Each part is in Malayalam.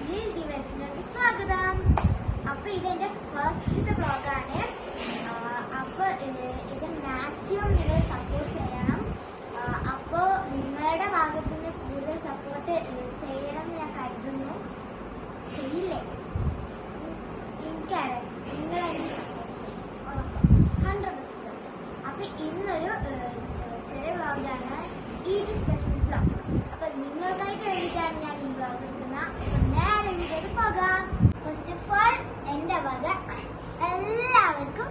ഗ്രിൽ ഡിവൈസിലേക്ക് സ്വാഗതം. അപ്പോൾ ഇതെന്റെ ഫസ്റ്റത്തെ വ്ളോഗാണ്. അപ്പോൾ ഇത് മാക്സിമം നിങ്ങൾ സപ്പോർട്ട് ചെയ്യണം. അപ്പോൾ നിങ്ങളുടെ ഭാഗത്തു നിന്ന് കൂടുതൽ സപ്പോർട്ട് ചെയ്യണം എന്ന് ഞാൻ കരുതുന്നു. ചെയ്യില്ലേ? എനിക്കറിയാം നിങ്ങളെന്നെ സപ്പോർട്ട് ചെയ്യും 100%. അപ്പോൾ ഇന്നൊരു ചെറിയ വ്ളോഗാണ്, ഈദ് സ്പെഷ്യൽ വ്ളോഗ്. അപ്പോൾ നിങ്ങൾക്കായിട്ട് വേണ്ടിയിട്ടാണ് ഞാൻ ഈ വ്ളോഗ് എടുക്കുന്നത്. അപ്പോൾ നേരെ വീട്ടിലേക്ക് പോകാം. ഫസ്റ്റ് ഓഫ് ഓൾ എൻ്റെ വക എല്ലാവർക്കും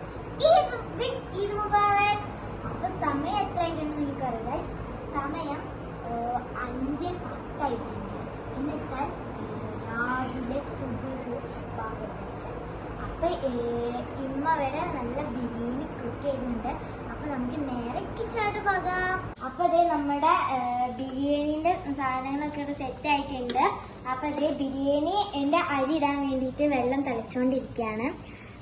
ഈദ് മുബാറക്. അപ്പോൾ സമയം എത്രയായിട്ടുണ്ടെന്ന് എനിക്കറിയാം ഗൈസ്. സമയം 5:10 എന്ന് വെച്ചാൽ രാവിലെ സുബഹ് ഭാഗത്ത്. അപ്പോൾ ഇമ്മ വരെ നല്ല ബിരിയാണി കുക്ക് ചെയ്യുന്നുണ്ട്. അപ്പോൾ നമുക്ക് നേരെ കിച്ചണിലോട്ട് പോകാം. അപ്പോൾ അതേ നമ്മുടെ ബിരിയാണീൻ്റെ സാധനങ്ങളൊക്കെ സെറ്റ് ആയിട്ടുണ്ട്. അപ്പോൾ അതേ ബിരിയാണി എൻ്റെ അരി ഇടാൻ വേണ്ടിയിട്ട് വെള്ളം തിളച്ചുകൊണ്ടിരിക്കുകയാണ്.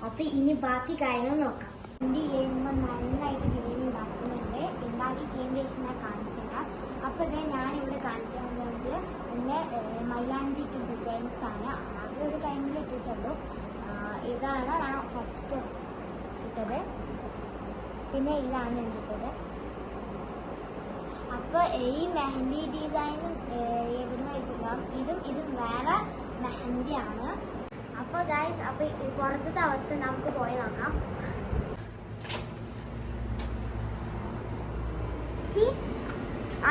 അപ്പോൾ ഇനി ബാക്കി കാര്യങ്ങൾ നോക്കാം. എൻ്റെ ഇലയുമ്പോൾ നന്നായിട്ട് ബിരിയാണി ഉണ്ടാക്കുന്നുണ്ട്. ഉണ്ടാക്കി കഴിഞ്ഞ ശേഷം ഞാൻ കാണിച്ചു തരാം. അപ്പോൾ അതേ ഞാനിവിടെ കാണിക്കുന്നത് എൻ്റെ മൈലാഞ്ചിക്ക് ഡിസൈൻസ് ആണ്. ആകെ ഒരു ടൈമിൽ ഇട്ടിട്ടുള്ളൂ. ഇതാണ് ഞാൻ ഫസ്റ്റ് ഇട്ടത്. പിന്നെ ഇതാണ് ഇട്ടത്. അപ്പോൾ ഈ മെഹന്തി ഡിസൈനും എവിടുന്ന് വെച്ചിട്ടുണ്ടാകും. ഇതും വേറെ മെഹന്തിയാണ്. അപ്പോൾ ഗൈസ്, അപ്പോൾ പുറത്തത്തെ അവസ്ഥ നമുക്ക് പോയി നോക്കാം.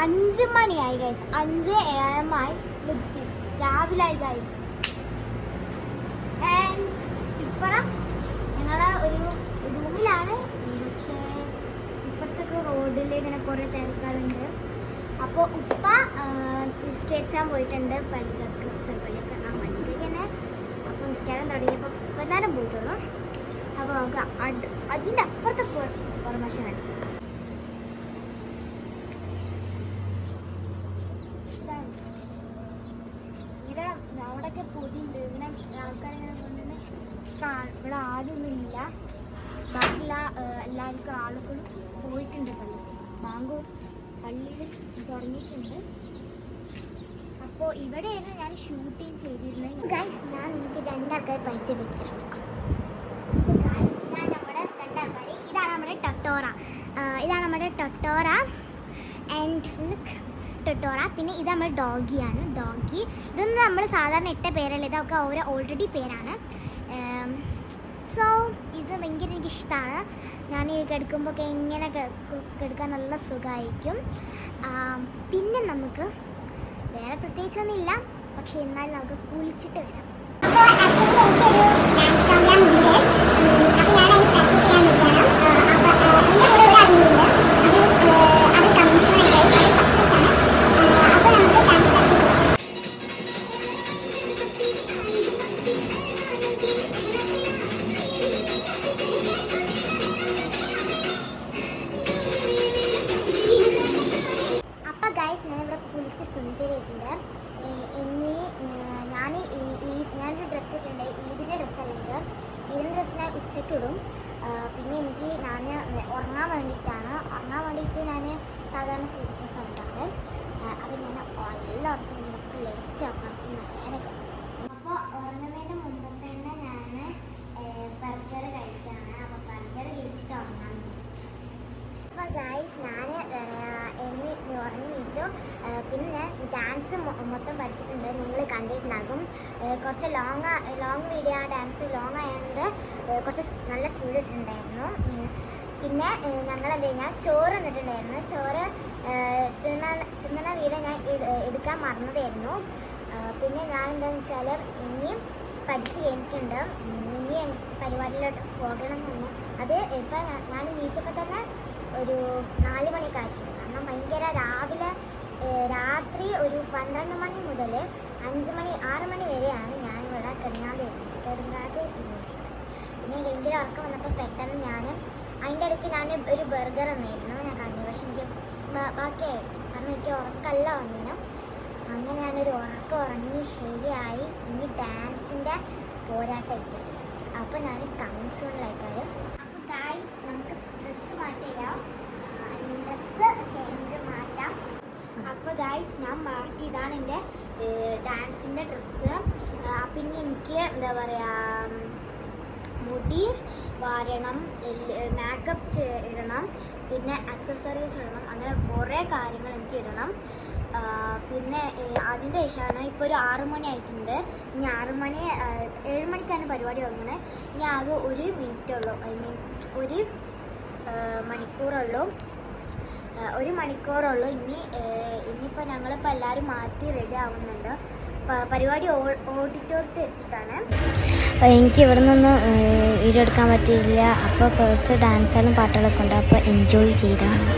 5 മണിയായി ഗൈസ്. 5 AM ആയി. രാവിലായി ഗൈസ്. ഇപ്പഴാ ഞങ്ങളുടെ ഒരു റൂമിലാണ്. പക്ഷേ ഇപ്പുറത്തൊക്കെ റോഡിൽ ഇങ്ങനെ കുറേ തിരക്കാറുണ്ട്. അപ്പോൾ ഉപ്പ നിസ്കരിച്ചാൻ പോയിട്ടുണ്ട് പള്ളിക്ക്. പള്ളിയൊക്കെ ആ പള്ളിക്ക് തന്നെ. അപ്പോൾ നിസ്കാരം തുടങ്ങിയപ്പോൾ പ്രധാനം പോയിട്ടുള്ളൂ. അപ്പോൾ നമുക്ക് അതിൻ്റെ അപ്പുറത്തെ പുറമോശം കാണിച്ചു. ഇങ്ങനെ അവിടെയൊക്കെ പൊടിയുണ്ട്. ഇങ്ങനെ ആൾക്കാരിങ്ങനെ കൊണ്ടുതന്നെ ഇവിടെ ആരൊന്നുമില്ല. ബാക്കിയുള്ള എല്ലാവർക്കും ആളുകളും പോയിട്ടുണ്ട്. ബാങ്ക് പള്ളിയിൽ തുടങ്ങിയിട്ടുണ്ട്. അപ്പോൾ ഇവിടെയാണ് ഞാൻ ഷൂട്ടിങ് ചെയ്തിരുന്നത്. ഗൈസ്, ഞാൻ നിങ്ങൾക്ക് 2 ആൾക്കാരെ പരിചയപ്പെടുത്തിരാം. ഇതാണ് നമ്മുടെ 2 ആൾക്കാർ. ഇതാണ് നമ്മുടെ ടൊട്ടോറ. ആൻഡ് ടൊട്ടോറ. പിന്നെ ഇത് നമ്മുടെ ഡോഗിയാണ്. ഡോഗി ഇതൊന്നും നമ്മൾ സാധാരണ ഇട്ട പേരല്ല. ഇതൊക്കെ ഓൾറെഡി പേരാണ്. സോ ഇത് ഭയങ്കര എനിക്കിഷ്ടമാണ്. ഞാൻ ഈ കിടക്കുമ്പോഴൊക്കെ ഇങ്ങനെ കിടക്കാൻ നല്ല സുഖമായിരിക്കും. പിന്നെ നമുക്ക് വേറെ പ്രത്യേകിച്ചൊന്നുമില്ല. പക്ഷെ എന്നാലും നമുക്ക് കുളിച്ചിട്ട് വരാം. കുളിച്ച് സുന്ദരിയായിട്ടുണ്ട്. ഇനി ഞാനൊരു ഡ്രസ്സ് ഇട്ടിട്ടുണ്ട്. ഈദിൻ്റെ ഡ്രസ്സല്ല ഇത്. ഈദിൻ്റെ ഡ്രസ്സ് ഞാൻ ഉച്ചക്കിടും. പിന്നെ ഞാൻ ഉറങ്ങാൻ വേണ്ടിയിട്ട് ഞാൻ സാധാരണ സ്ലീപ്പ് ഡ്രസ്സ് ഇട്ടാണ്. അപ്പോൾ ഞാൻ എല്ലാം ഉറങ്ങുന്നതിനൊക്കെ ലേറ്റ് ഓഫാക്കി നേരൊക്കെ. അപ്പോൾ ഉറങ്ങുന്നതിന് മുമ്പ് തന്നെ ഞാൻ ബർഗർ കഴിക്കുകയാണ്. അപ്പോൾ ബർഗർ കഴിച്ചിട്ട് ഉറങ്ങാൻ വിചാരിച്ചു. അപ്പോൾ ഗൈസ്, ഞാൻ ഉറങ്ങിയിട്ടു. പിന്നെ ഡാൻസ് മൊത്തം പഠിച്ചിട്ടുണ്ട്. നിങ്ങൾ കണ്ടിട്ടുണ്ടാകും. കുറച്ച് ലോങ് വീഡിയോ. ഡാൻസ് ലോങ് ആയതുകൊണ്ട് കുറച്ച് നല്ല സ്പീഡ് ഇട്ടിട്ടുണ്ടായിരുന്നു. പിന്നെ ഞങ്ങൾ എന്ത് കഴിഞ്ഞാൽ ചോറ് തന്നിട്ടുണ്ടായിരുന്നു. ചോറ് തിന്നണ വീഡിയോ ഞാൻ എടുക്കാൻ മറന്നതായിരുന്നു. പിന്നെ ഞാൻ എന്താണെന്ന് വെച്ചാൽ ഇനിയും പഠിച്ച് കഴിഞ്ഞിട്ടുണ്ട്. ഇനി പരിപാടിയിലോട്ട് പോകണം എന്ന്. അത് ഇപ്പം ഞാൻ മീറ്റപ്പോൾ തന്നെ ഒരു 4 മണിക്കായിട്ടുണ്ട്. കാരണം ഭയങ്കര രാത്രി ഒരു 12 മണി മുതൽ 6 മണി വരെയാണ് ഞാൻ ഇവിടെ കിടങ്ങാതെ ഇരുന്നത്. പിന്നെ ഭയങ്കര ഉറക്കം വന്നപ്പോൾ പെട്ടെന്ന് ഞാൻ അതിൻ്റെ ഇടയ്ക്ക് ഞാൻ ഒരു ബർഗർ തന്നെയായിരുന്നു ഞാൻ കണ്ടു. പക്ഷെ എനിക്ക് ബാക്കിയായി. കാരണം എനിക്ക് ഉറക്കമല്ല വന്നിന്. അങ്ങനെ ഞാനൊരു ഉറങ്ങി ശരിയായി. ഇനി ഡാൻസിൻ്റെ പോരാട്ടമായിട്ട്. അപ്പോൾ ഞാൻ കമൻസ് കൊണ്ടിലായിക്കാറ്. അപ്പോൾ ഗൈസ്, നമുക്ക് ഡ്രസ്സ് മാറ്റിയിടാം. ഡ്രസ്സ് ചേഞ്ച് മാറ്റാം. അപ്പോൾ ഗൈസ്, ഞാൻ മാറ്റി. ഇതാണ് എൻ്റെ ഡാൻസിൻ്റെ ഡ്രസ്സ്. പിന്നെ എനിക്ക് എന്താ പറയുക, മുടി വാരണം, മേക്കപ്പ് ഇടണം, പിന്നെ ആക്സസറീസ് ഇടണം, അങ്ങനെ കുറേ കാര്യങ്ങൾ എനിക്ക് ഇടണം. പിന്നെ അതിൻ്റെ ശേഷമാണ് ഇപ്പോൾ ഒരു 6 മണി ആയിട്ടുണ്ട്. ഇനി 7 മണിക്കാണ് പരിപാടി തുടങ്ങുന്നത്. ഇനി ആകെ 1 മിനിറ്റേ ഉള്ളൂ, ഒരു മണിക്കൂറുള്ളൂ. ഇനിയിപ്പോൾ ഞങ്ങളിപ്പോൾ എല്ലാവരും മാറ്റി റെഡി ആവുന്നുണ്ട്. പരിപാടി ഓഡിറ്റോറിയത്തിൽ വെച്ചിട്ടാണ്. എനിക്ക് ഇവിടെ നിന്ന് വീഡിയോ എടുക്കാൻ പറ്റിയില്ല. അപ്പോൾ കുറച്ച് ഡാൻസുകളും പാട്ടുകളൊക്കെ ഉണ്ട്, അപ്പോൾ എൻജോയ് ചെയ്താണ്.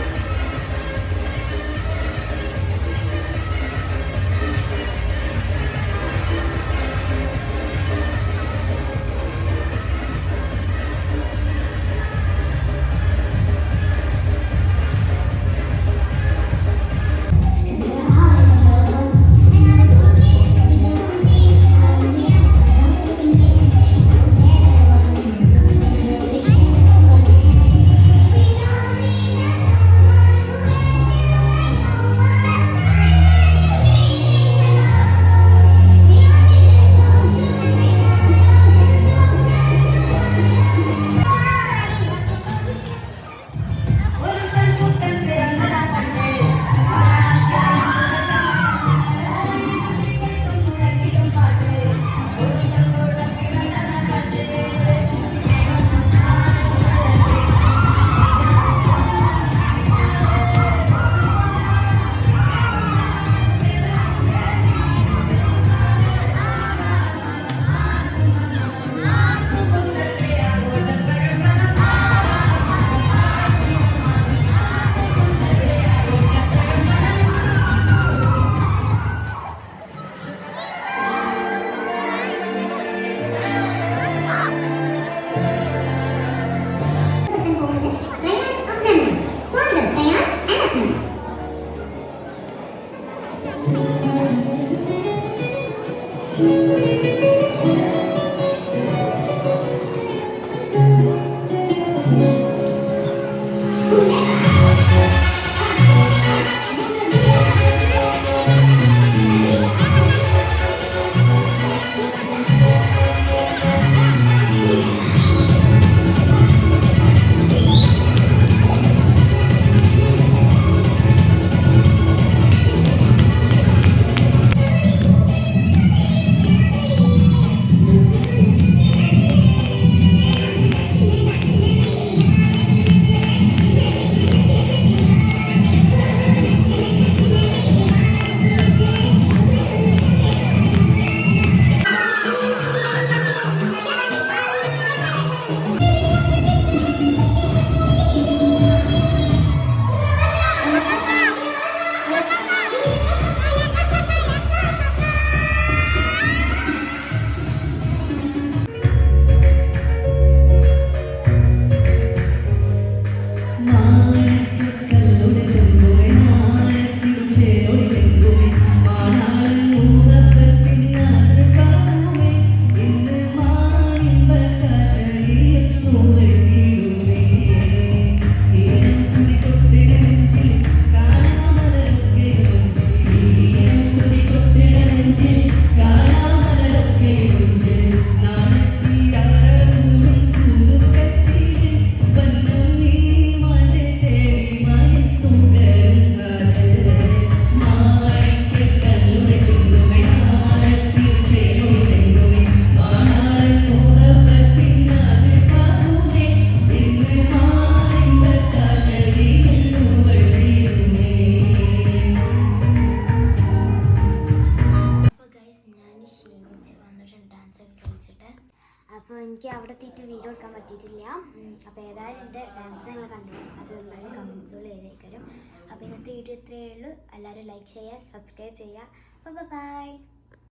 അപ്പോൾ എനിക്ക് അവിടെ എത്തിയിട്ട് വീഡിയോ എടുക്കാൻ പറ്റിയിട്ടില്ല. അപ്പോൾ ഏതായാലും എൻ്റെ ഡാൻസ് നിങ്ങൾ കണ്ടു, അത് എന്തായാലും കമൻസുകൾ എഴുതിയേക്കാരും. അപ്പോൾ ഇന്നത്തെ വീഡിയോ ഇത്രയേ ഉള്ളൂ. എല്ലാവരും ലൈക്ക് ചെയ്യുക, സബ്സ്ക്രൈബ് ചെയ്യുക. ബൈ.